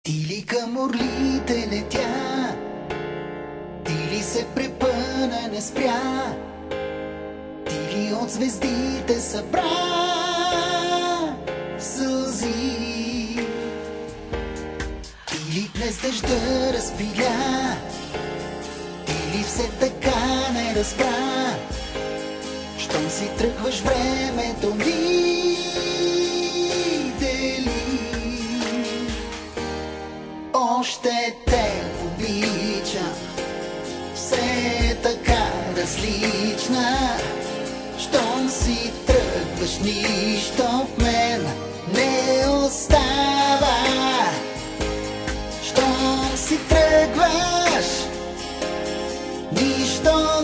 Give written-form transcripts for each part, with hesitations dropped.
Ти ли към орлите летя, ти ли се препъна, не спря, ти ли от звездите събра сълзи, ти ли днес дъжда разпиля, ти ли все така не разбра, щом си тръгваш времето ми дели. Още те обичам, все така различна, щом си тръгваш, нищо в мен не остава. Щом си тръгваш, нищо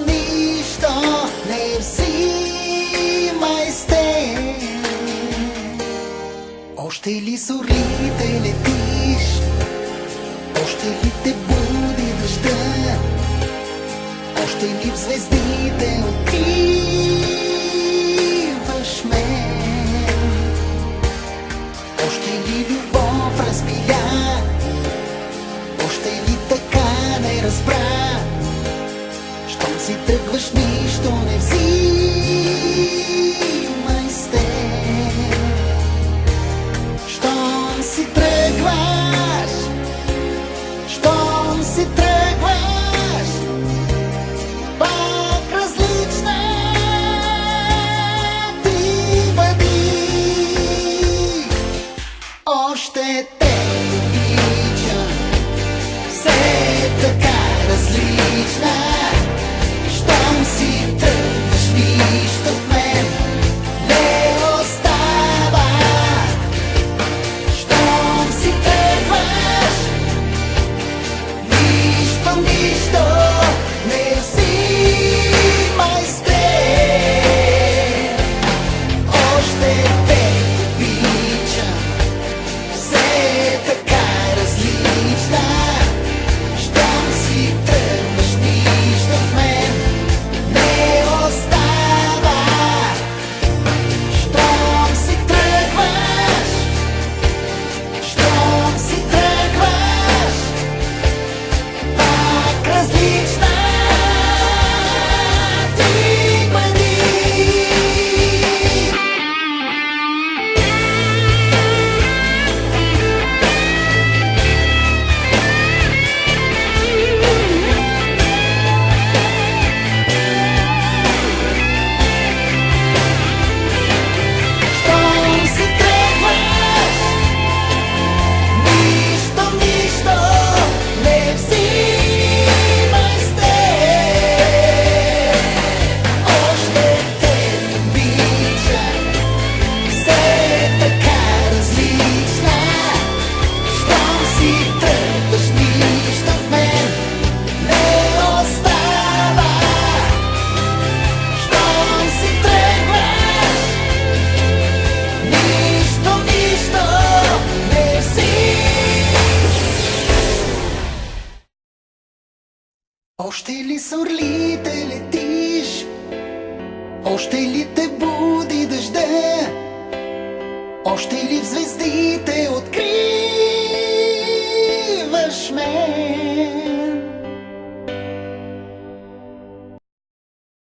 не взимай с теб. Още ли с орлите летиш, още ли те буди дъжда, още ли в звездите откриваш мен, още ли любов разпиля, още ли така не разбра, щом си тръгваш, нищо не взимай с теб. Щом си тръгваш, щом си тръгваш, пак различна ти бъди. Още те обичам, все така различна, щом си тръгваш, нищо в мен не остава. Щом си тръгваш, нищо не взимай с теб. Още те обичам, все така различна, щом си тръгваш, нищо в мен не остава. Щом си тръгваш, щом си тръгваш, пак различна ти бъди. Щом си тръгваш, нищо не взимай с теб. Още те обичам, все така различна, щом си тръгваш, нищо в мен не остава. Щом си тръгваш, нищо не взимай. Още ли с орлите летиш, още ли те буди дъжда, още ли в звездите откриваш